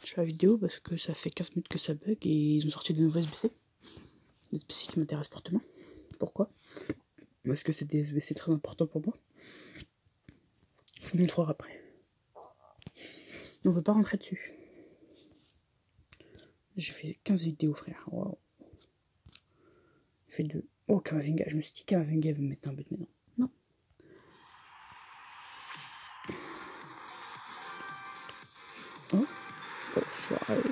Je fais la vidéo parce que ça fait 15 minutes que ça bug et ils ont sorti de nouveaux SBC. Des SBC qui m'intéressent fortement. Pourquoi? Parce que c'est des SBC très importants pour moi. Je vous montrerai après. On ne peut pas rentrer dessus. J'ai fait 15 vidéos, frère. Wow. J'ai fait 2. Oh, Kamavinga. Je me suis dit, Kamavinga va me mettre un but maintenant. Non. Oh, oh, Suarez.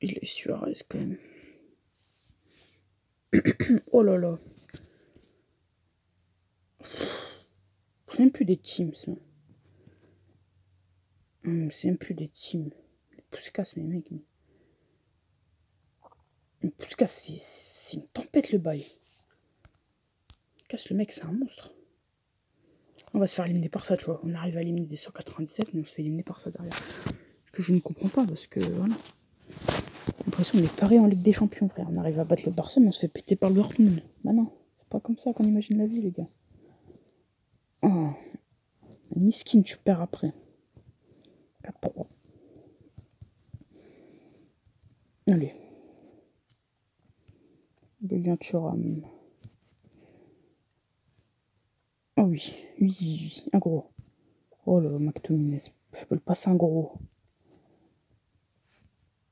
Il est Suarez quand même. Oh là là. C'est même plus des teams, ça. C'est même plus des teams. Les Puskas, mes mecs. Les Puskas, c'est une tempête, le bail. Casse, le mec, c'est un monstre. On va se faire éliminer par ça, tu vois. On arrive à éliminer des 197, mais on se fait éliminer par ça derrière. Ce que je ne comprends pas, parce que, voilà. J'ai l'impression qu'on est pareil en Ligue des Champions, frère. On arrive à battre le Barça, mais on se fait péter par le Dortmund. Bah non, c'est pas comme ça qu'on imagine la vie, les gars. Oh. Miskin, tu perds après. 4-3. Allez. Bien Thuram. Oh oui, oui, un gros. Oh là là, McTominay, je peux le passer un gros.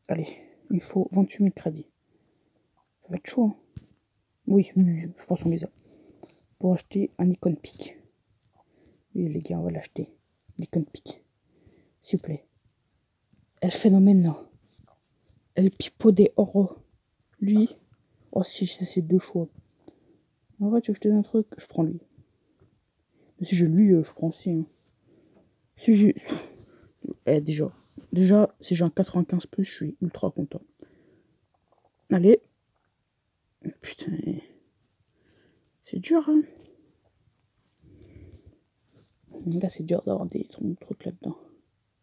Allez, il faut 28 000 crédits. Ça va être chaud, hein. Oui, je pense qu'on les a. Pour acheter un Icon Peak. Oui, les gars, on va l'acheter. L'Icon Peak. S'il vous plaît. El Phénomène. El Pipo de Oro. Lui. Oh, si c'est 2 choix. En vrai, tu veux que je te donne un truc? Je prends lui. Mais si j'ai lui, je prends aussi. Hein. Si j'ai. Déjà, si j'ai un 95, je suis ultra content. Allez. Putain. C'est dur, hein. Les gars, c'est dur d'avoir des trucs là-dedans.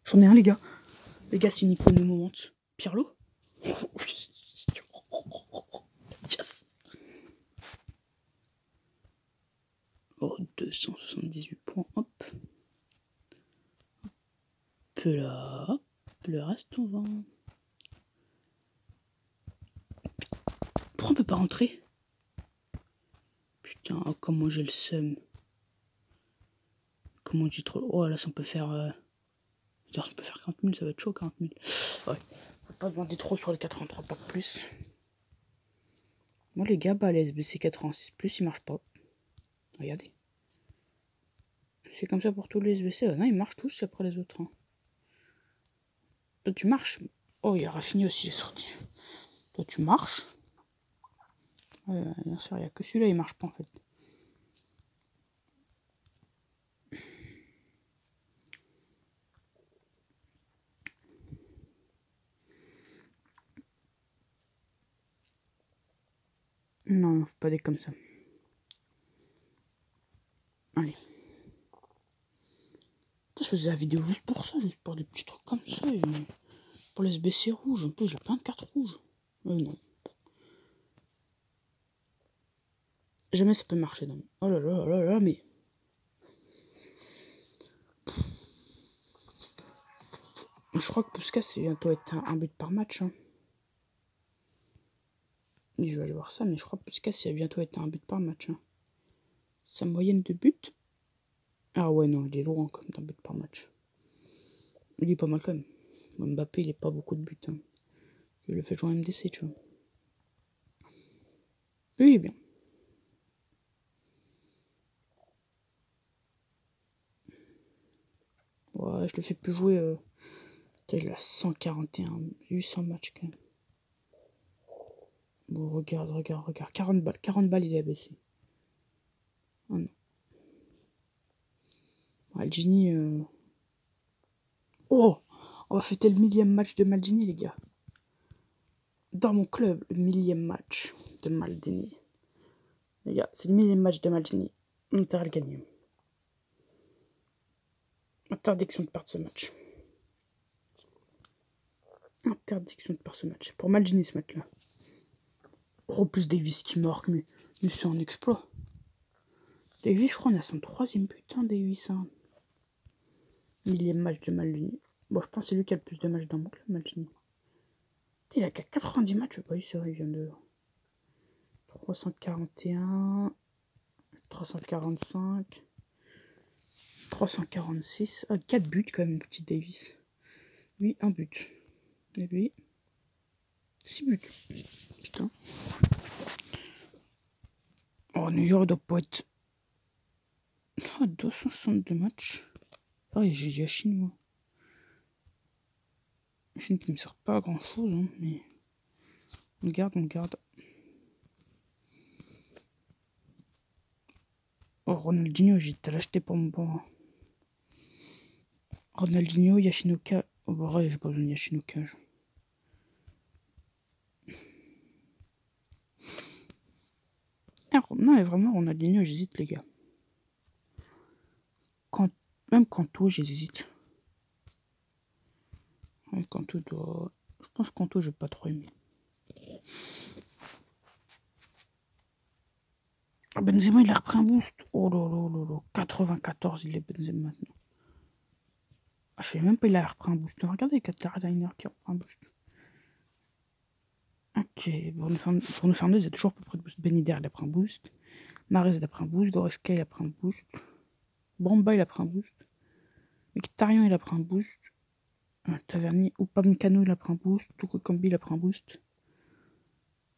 J'en ai un, les gars. Les gars, c'est une icône de moment. Pirlo. Yes. Oh, 278 points, hop. Peu là, hop. Le reste, on va... Pourquoi on peut pas rentrer? Putain, oh, comment j'ai le seum. Comment j'ai trop... Oh, là, ça on peut faire... Ça peut faire 40 000, ça va être chaud, 40 000. Ouais. Faut pas demander trop sur les 83, pas plus. Moi, les gars, bah, les SBC 86+, ils marchent pas. Regardez. C'est comme ça pour tous les SBC. Ah non, ils marchent tous après les autres. Hein. Toi, tu marches. Oh, il y a Rafinha aussi, il est sorti. Toi, tu marches. Bien sûr, il n'y a que celui-là, il marche pas en fait. Non, faut pas des comme ça. Allez. Je faisais la vidéo juste pour ça, juste pour des petits trucs comme ça. Et pour les SBC rouges. En plus, j'ai plein de cartes rouges. Mais non. Jamais ça peut marcher. Non. Oh là là là là, mais... Je crois que Puskas, c'est bientôt être un but par match. Hein. Et je vais aller voir ça, mais je crois que Puskas, c'est bientôt être un but par match. Hein. Sa moyenne de but. Ah ouais, non, il est lourd comme d'un but par match. Il est pas mal quand même. Mbappé, il est pas beaucoup de buts. Hein. Il le fait jouer en MDC, tu vois. Oui, il est bien. Ouais, je le fais plus jouer. Il a 141, 800 matchs quand même. Bon, regarde. 40 balles, il est abaissé. Oh non. Maldini. Oh, on va fêter le 1000e match de Maldini, les gars. Dans mon club, le 1000e match de Maldini. Les gars, c'est le 1000e match de Maldini. On a intérêt à le gagner. Interdiction de perdre ce match. Interdiction de perdre ce match. Pour Maldini, ce match-là. Oh, plus Davis qui marque, mais c'est un exploit. Davis, je crois, on a son 3e but, hein, Davis. Hein. 1000e match de Maldini. Bon, je pense que c'est lui qui a le plus de matchs dans mon club, Maldini. Il a 90 matchs. Oui, c'est vrai, il vient de 341, 345, 346. Ah, 4 buts quand même, petit Davis. Lui, 1 but. Et lui, 6 buts. Putain. Oh, New York doit pas être... Ah, 262 matchs. Ah, j'ai Yashin, moi. Yashin qui me sert pas à grand chose, hein, mais... On garde, on garde. Oh, Ronaldinho, j'ai été l'acheter pour mon bon. Ronaldinho, Yashinoka. Oh, bah, ouais, j'ai pas besoin de Yashinoka. Ah, non, mais vraiment, Ronaldinho, j'hésite, les gars. Même Kanto, j'hésite. Ouais, Kanto doit... Je pense que Kanto, je vais pas trop aimer. Ah, Benzema, il a repris un boost. Oh là là là là. 94, il est Benzema maintenant. Ah, je sais même pas, il a repris un boost. Regardez, Katarina qui reprend un boost. Ok, Bruno Fernandes, il a toujours à peu près de boost. Ben Yedder, il a pris un boost. Mahrez, il a pris un boost. Goretzka, il a pris un boost. Bamba, il a pris un boost. Mkhitaryan, il a pris un boost. Tavernier, Upamecano, il a pris un boost. Tokokambi, il a pris un boost.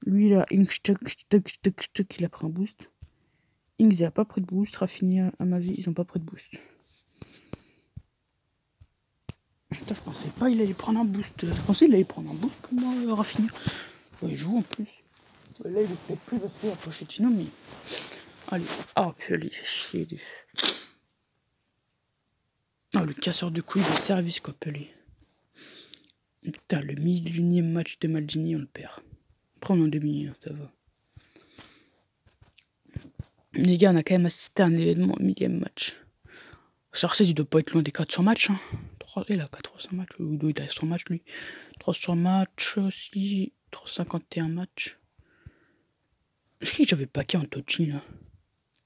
Lui, là, il a pris un boost. Ings, il a pas pris de boost. Rafinha, à ma vie, ils ont pas pris de boost. Putain, je pensais pas il allait prendre un boost. Je pensais il allait prendre un boost pour moi, Rafinha. Ouais, il joue en plus. Là, il est peut-être plus passé à Pochettino, mais... Allez, oh, puis allez, chier. Oh, le casseur de couilles de service, quoi, Pelé. Putain, le 1001ème match de Maldini, on le perd. Après, on est en demi, ça va. Les gars, on a quand même assisté à un événement au 1000ème match. Sarcès, il doit pas être loin des 400 matchs. Hein. Il a 400 matchs. Il doit être à 100 matchs, lui. 300 matchs aussi. 351 matchs. Est-ce que j'avais pas qu'un Tochi, là?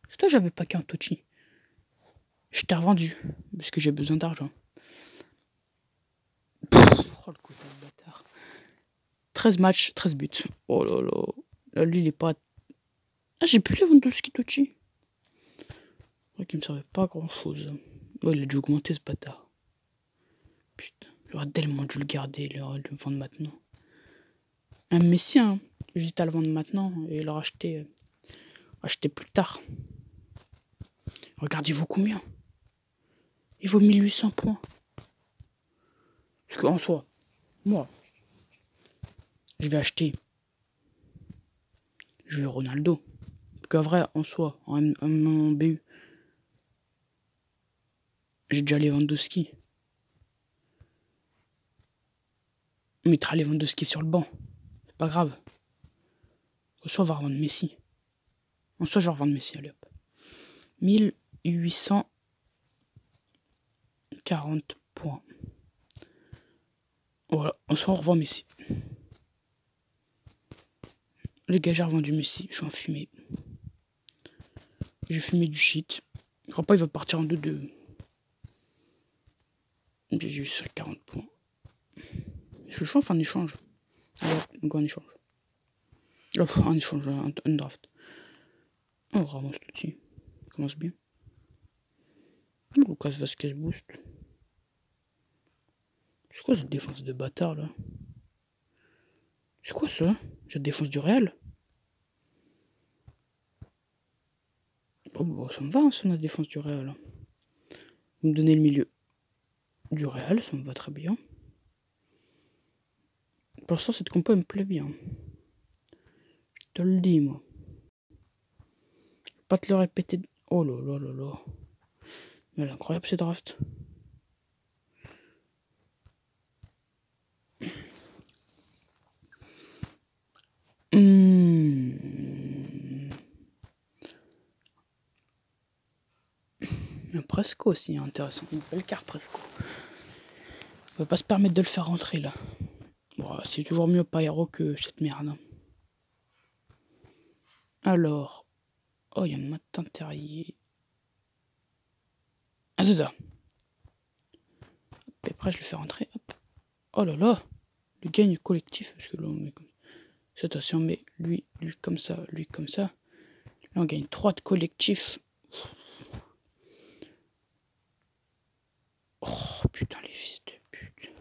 C'est toi, j'avais pas qu'un Tochi. Je t'ai revendu. Parce que j'ai besoin d'argent. Oh, le côté de bâtard. 13 matchs, 13 buts. Oh là là. Là, lui, il est pas... Ah, j'ai plus Lewandowski Tochi. C'est vrai qu'il me servait pas à grand chose. Oh, il a dû augmenter ce bâtard. Putain, j'aurais tellement dû le garder, il aurait dû le vendre maintenant. Un Messi, hein. J'hésite à le vendre maintenant et le racheter plus tard. Regardez-vous combien. Il vaut 1800 points. Parce qu'en soi, moi, je vais acheter. Je vais Ronaldo. Parce qu'en vrai, en soi, en BU, j'ai déjà Lewandowski. On mettra Lewandowski sur le banc. C'est pas grave. En soi, on va revendre Messi. En soi, je vais revendre Messi, allez hop. 1840 points. Voilà, on soi, on revend Messi. Les gars, j'ai revendu Messi, je suis en fumée. J'ai fumé du shit. Je crois pas il va partir en 2-2. J'ai eu ça 40 points. Je suis en échange. Alors, donc un échange. Oh, un échange, un draft. Oh, Ramos tout petit. Ça commence bien. Lucas Vasquez boost. C'est quoi cette défense de bâtard là? C'est quoi ça? C'est la défense du Real? Oh, bah, ça me va, hein, ça, la défense du Real. Vous me donnez le milieu du Real, ça me va très bien. Pour l'instant, cette compo elle me plaît bien. Je te le dis, moi. Je vais pas te le répéter. Oh là là là là. Mais elle est incroyable, ces drafts. Presco aussi, intéressant. Une belle carte Presco. On peut pas se permettre de le faire rentrer là. Bon, c'est toujours mieux Pyro que cette merde. Alors. Oh, il y a un matin terrier. Ah, c'est ça. Et après, je le fais rentrer. Hop. Oh là là, le gain collectif. Parce que là, on met comme ça. Attention, on met lui comme ça, lui comme ça. Là, on gagne 3 de collectif. Oh putain, les fils de pute.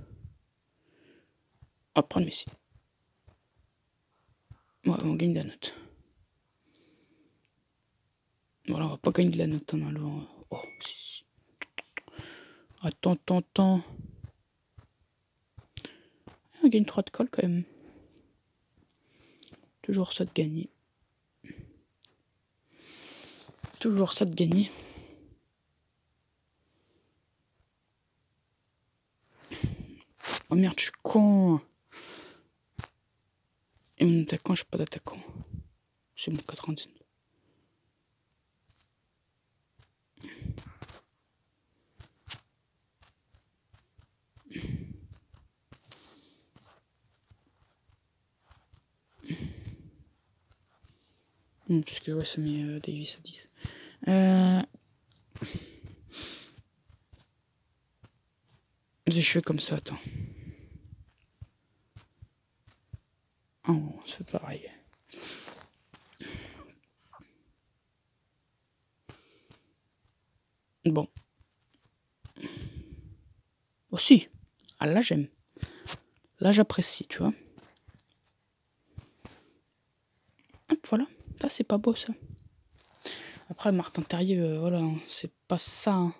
On va prendre Messi. Ouais, on gagne de la note. Voilà, on va pas gagner de la note en allant. Oh, si. Attends. On gagne 3 de colle quand même. Toujours ça de gagner. Toujours ça de gagner. Oh merde, je suis con. Et mon attaquant, je suis pas d'attaquant. C'est mon 99. Parce que ouais, ça met Davis à 10. J'ai joué comme ça, attends. Oh, c'est pareil. Bon. Aussi. Ah là, j'aime. Là, j'apprécie, tu vois. Hop, voilà. Ça, c'est pas beau, ça. Après, Martin Terrier, voilà, c'est pas ça. Hein.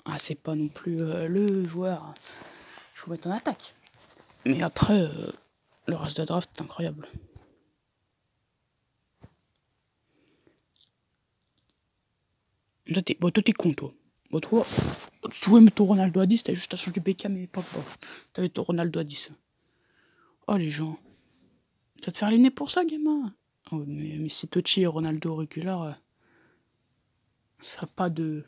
Ah, c'est pas non plus le joueur. Il faut mettre en attaque. Mais après, le reste de la draft est incroyable. Toi, t'es con, toi. Bon, toi, tu voulais mettre ton Ronaldo à 10, t'as juste à changer Beckham et pas. T'avais ton Ronaldo à 10. Oh, les gens. Tu vas te faire les nez pour ça, gamin. Oh, mais si Totti et Ronaldo auriculaire, ça n'a pas de.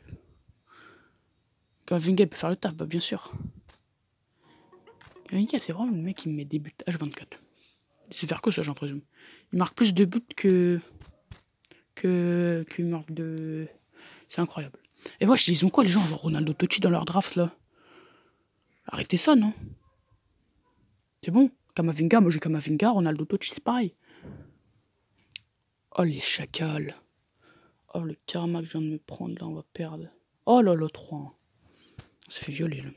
Kamavinga peut faire le taf, bah bien sûr. Kamavinga, c'est vraiment le mec qui me met des buts H24. C'est faire que ça, j'en présume. Il marque plus de buts que marque de. C'est incroyable. Et voilà, ils ont quoi les gens avoir Ronaldo Totti dans leur draft là? Arrêtez ça, non? C'est bon. Kamavinga, moi j'ai Kamavinga, Ronaldo Totti, c'est pareil. Oh les chacals. Oh le karma que je viens de me prendre là, on va perdre. Oh là là, 3. On s'est fait violer là.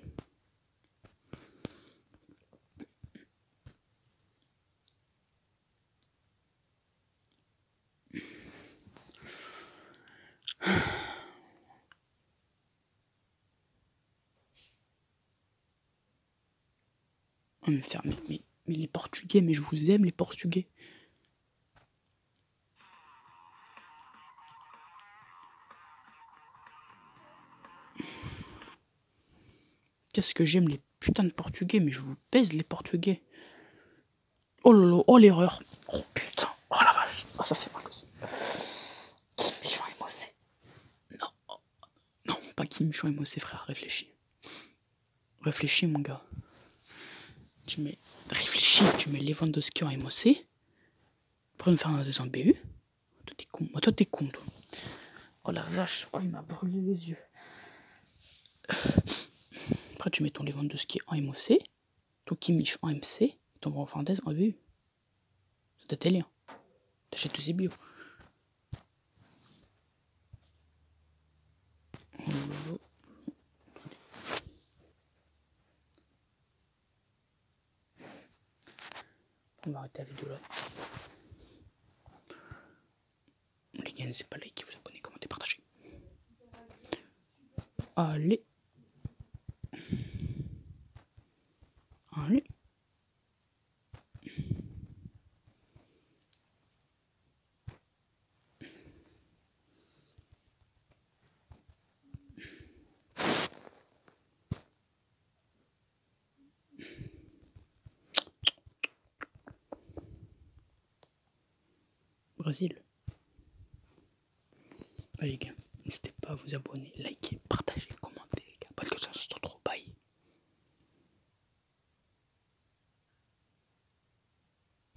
Oh, mais les Portugais, mais je vous aime les Portugais. Qu'est-ce que j'aime les putains de Portugais, mais je vous pèse les Portugais. Oh là là, oh l'erreur. Oh putain, oh la vache. Oh, ça fait mal aussi. Kim Michon et Mossé. Non, non, pas Kim Michon et Mossé, frère, réfléchis. Réfléchis, mon gars. Réfléchis, tu mets Lewandowski en MOC. Après, me faire un des en BU. Toi, t'es con. Toi, t'es con, toi. Oh la vache, oh, il m'a brûlé les yeux. Après, tu mets ton Lewandowski en MOC, ton Kimmich en MC, ton Bruno Fernandes en BU. C'est ta télé. Hein. T'achètes tous ces bio. On va arrêter la vidéo là. Les gars, n'hésitez pas à liker, vous abonner, commenter, partager. Allez. Allez. Brésil. Allez les gars, n'hésitez pas à vous abonner, liker, partager,